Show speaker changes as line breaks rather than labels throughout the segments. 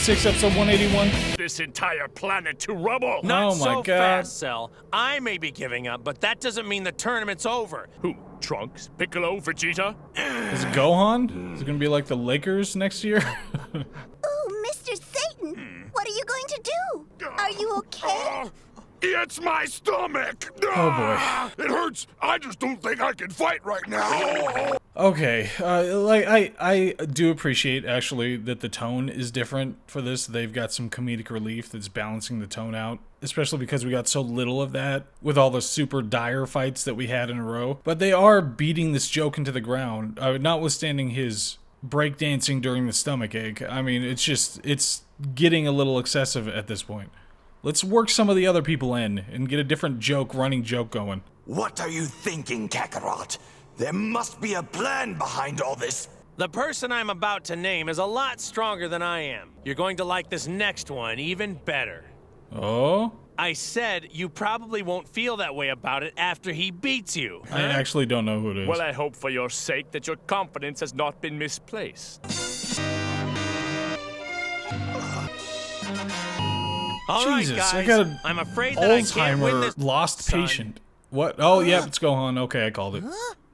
186, episode 181.
This entire planet to rubble.
Not
Oh my
so
God.
fast, Cell. I may be giving up, but that doesn't mean the tournament's over.
Who? Trunks? Piccolo? Vegeta?
Is it Gohan? Is it gonna be like the Lakers next year?
Oh, Mr. Satan, what are you going to do? Are you okay?
It's my stomach!
Oh boy.
It hurts! I just don't think I can fight right now!
Okay, I do appreciate actually that the tone is different for this. They've got some comedic relief that's balancing the tone out, especially because we got so little of that with all the super dire fights that we had in a row. But they are beating this joke into the ground, notwithstanding his breakdancing during the stomach ache. I mean, it's getting a little excessive at this point. Let's work some of the other people in and get a different running joke going.
What are you thinking, Kakarot? There must be a plan behind all this.
The person I'm about to name is a lot stronger than I am. You're going to like this next one even better.
Oh?
I said you probably won't feel that way about it after he beats you.
I actually don't know who it is.
Well, I hope for your sake that your confidence has not been misplaced.
All right,
Jesus,
guys.
I got an
I'm afraid that I can't win this.
Alzheimer lost
son.
patient. What? Oh, yeah, it's Gohan. Okay, I called it.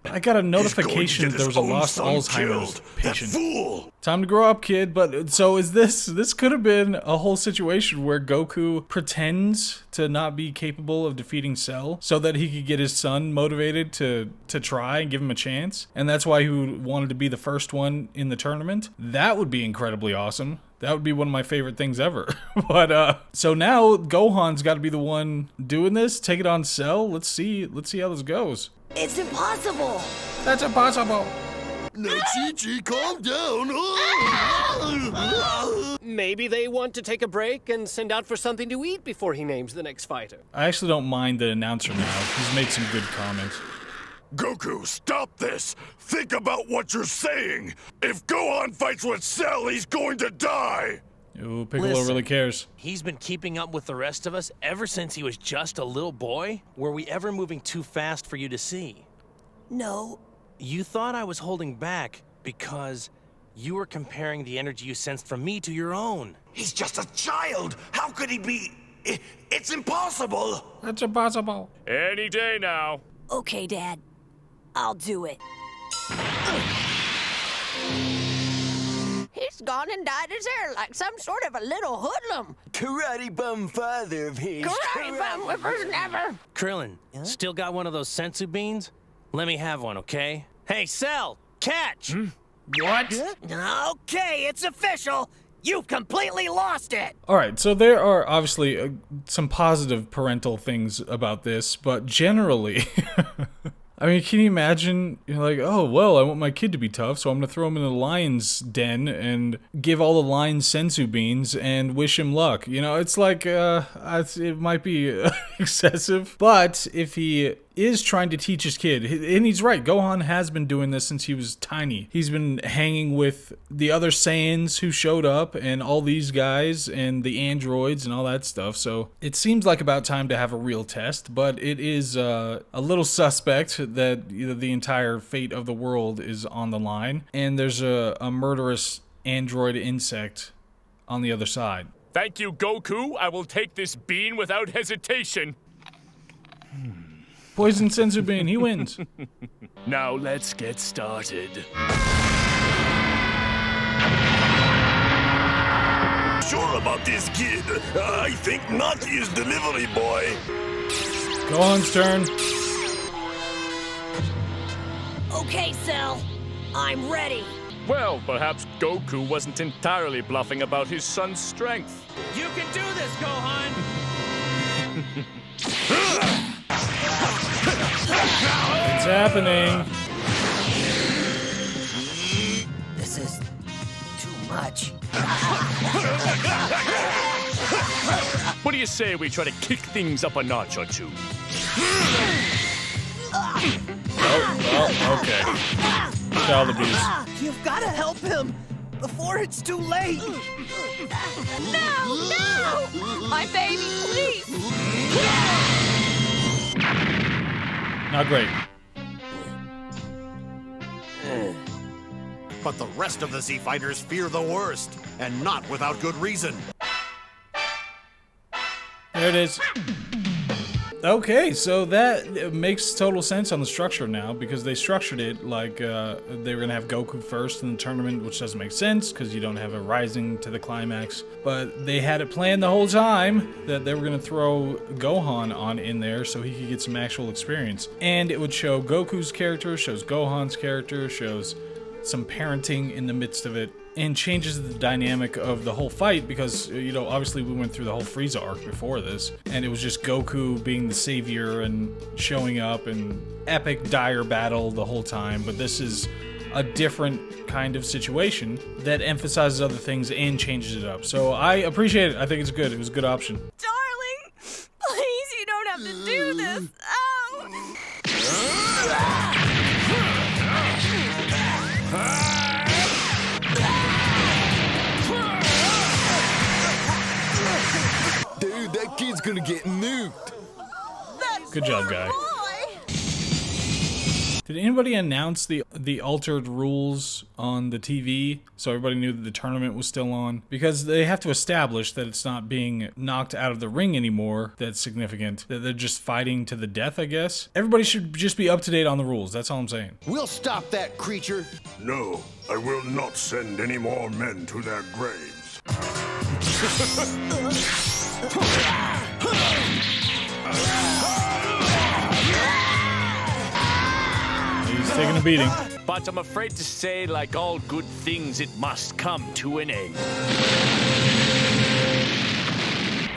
I got a notification that there was a lost Alzheimer's patient.
That fool!
Time to grow up, kid. But so is this could have been a whole situation where Goku pretends to not be capable of defeating Cell so that he could get his son motivated to try and give him a chance. And that's why he wanted to be the first one in the tournament. That would be incredibly awesome. That would be one of my favorite things ever. But so now Gohan's got to be the one doing this. Take it on Cell. Let's see how this goes.
It's impossible.
That's impossible.
No, Chi-Chi, calm down.
Maybe they want to take a break and send out for something to eat before he names the next fighter.
I actually don't mind the announcer now. He's made some good comments.
Goku, stop this! Think about what you're saying! If Gohan fights with Cell, he's going to die!
Ooh, Piccolo
Listen.
really cares.
He's been keeping up with the rest of us ever since he was just a little boy. Were we ever moving too fast for you to see?
No.
You thought I was holding back because you were comparing the energy you sensed from me to your own.
He's just a child. How could he be? It's impossible.
That's impossible.
Any day now.
Okay, Dad. I'll do it. He's gone and dyed his hair like some sort of a little hoodlum.
Karate bum father of his.
Karate bum whippersnapper.
Krillin, still got one of those sensu beans? Let me have one, okay? Hey, Cell, catch!
What?
Okay, it's official. You've completely lost it.
All right, so there are obviously some positive parental things about this, but generally, I mean, can you imagine, you're like, oh, well, I want my kid to be tough, so I'm going to throw him in the lion's den and give all the lions sensu beans and wish him luck. You know, it's like, it might be excessive, but if he is trying to teach his kid, and he's right, Gohan has been doing this since he was tiny. He's been hanging with the other Saiyans who showed up and all these guys and the androids and all that stuff, so it seems like about time to have a real test, but it is a little suspect that the entire fate of the world is on the line, and there's a murderous android insect on the other side.
Thank you, Goku. I will take this bean without hesitation.
Poison sensu bean, he wins.
Now let's get started.
Sure about this kid? I think not his delivery boy.
Gohan's turn.
Okay, Cell. I'm ready.
Well, perhaps Goku wasn't entirely bluffing about his son's strength.
You can do this, Gohan!
It's happening.
This is too much.
What do you say we try to kick things up a notch or two?
Oh, okay. Child abuse.
You've got to help him before it's too late.
No! My baby, please!
Not great.
But the rest of the Z Fighters fear the worst, and not without good reason.
There it is. Okay, so that makes total sense on the structure now, because they structured it like they were going to have Goku first in the tournament, which doesn't make sense because you don't have a rising to the climax. But they had it planned the whole time that they were going to throw Gohan on in there so he could get some actual experience. And it would show Goku's character, shows Gohan's character, shows some parenting in the midst of it, and changes the dynamic of the whole fight because, you know, obviously we went through the whole Frieza arc before this, and it was just Goku being the savior and showing up and epic dire battle the whole time. But this is a different kind of situation that emphasizes other things and changes it up. So I appreciate it. I think it's good. It was a good option.
Darling, please, you don't have to do this. Oh.
Dude, that kid's gonna get nuked.
Good job, guy. Did anybody announce the altered rules on the TV so everybody knew that the tournament was still on? Because they have to establish that it's not being knocked out of the ring anymore. That's significant. That they're just fighting to the death, I guess. Everybody should just be up to date on the rules. That's all I'm saying.
We'll stop that creature.
No, I will not send any more men to their graves.
He's taking a beating.
But I'm afraid to say, like all good things, it must come to an end.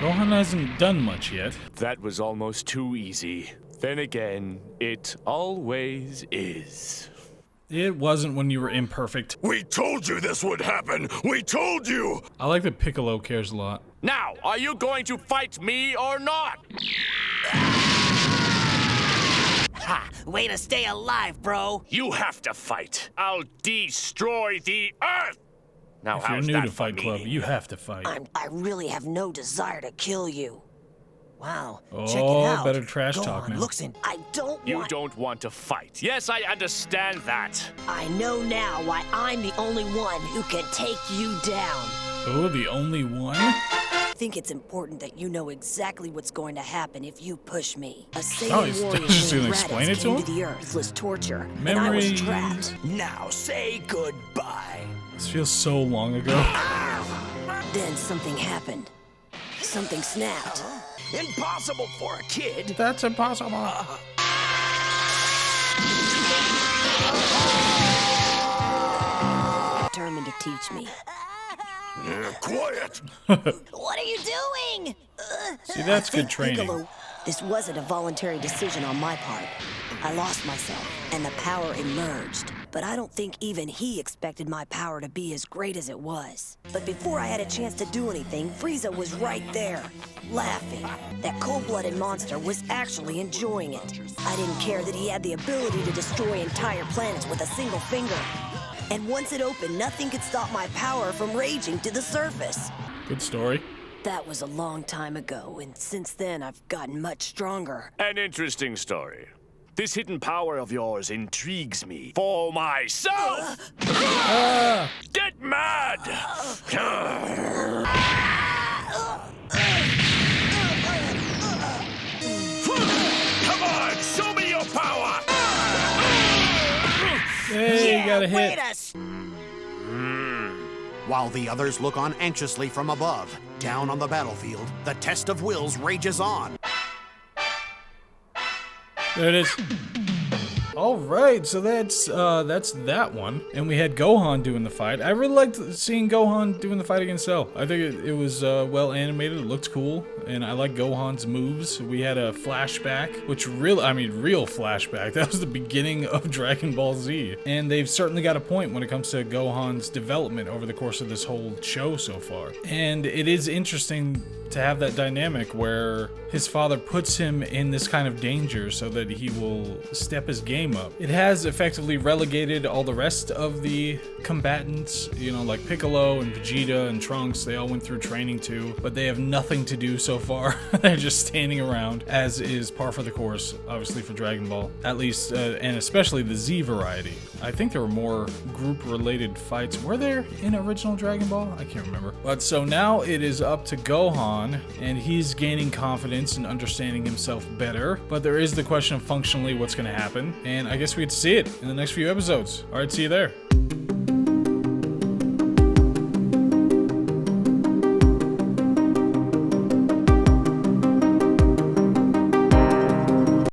Gohan hasn't done much yet.
That was almost too easy. Then again, it always is.
It wasn't when you were imperfect.
We told you this would happen! We told you!
I like that Piccolo cares a lot.
Now, are you going to fight me or not?
Ha! Way to stay alive, bro.
You have to fight. I'll destroy the Earth. Now,
If you're
how's
new
that
to
for
Fight
me?
Club, you have to fight.
I really have no desire to kill you. Wow,
Oh,
check it out.
better trash
Gohan
talk now.
looks in. I don't
You
want...
don't want to fight. Yes, I understand that.
I know now why I'm the only one who can take you down.
Oh, the only one?
I think it's important that you know exactly what's going to happen if you push me. A
Oh,
Saiyan
he's
warrior
just
named
gonna explain
Raditz
it to
came
him?
to the Earth was torture, and I was
Memory-
trapped.
Now say goodbye.
This feels so long ago.
Then something happened. Something snapped.
Impossible for a kid.
That's impossible.
Determined to teach me.
Quiet!
What are you doing?
See, that's good training.
Piccolo, this wasn't a voluntary decision on my part. I lost myself, and the power emerged. But I don't think even he expected my power to be as great as it was. But before I had a chance to do anything, Frieza was right there, laughing. That cold-blooded monster was actually enjoying it. I didn't care that he had the ability to destroy entire planets with a single finger. And once it opened, nothing could stop my power from raging to the surface.
Good story.
That was a long time ago, and since then I've gotten much stronger.
An interesting story. This hidden power of yours intrigues me. For myself! Get mad! Come on, show me your power!
Hey, you got a hit.
While the others look on anxiously from above, down on the battlefield, the test of wills rages on.
There it is. All right, so that's that one, and we had Gohan doing the fight. I really liked seeing Gohan doing the fight against Cell. I think it was well animated. It looked cool, and I like Gohan's moves. We had a flashback, which real flashback. That was the beginning of Dragon Ball Z, and they've certainly got a point when it comes to Gohan's development over the course of this whole show so far. And it is interesting to have that dynamic where his father puts him in this kind of danger so that he will step his game game up. It has effectively relegated all the rest of the combatants, you know, like Piccolo and Vegeta and Trunks. They all went through training too, but they have nothing to do so far. They're just standing around, as is par for the course, obviously, for Dragon Ball. At least, and especially the Z variety. I think there were more group-related fights. Were there in original Dragon Ball? I can't remember. But so now it is up to Gohan, and he's gaining confidence and understanding himself better. But there is the question of functionally what's going to happen, and I guess we get to see it in the next few episodes. All right, see you there.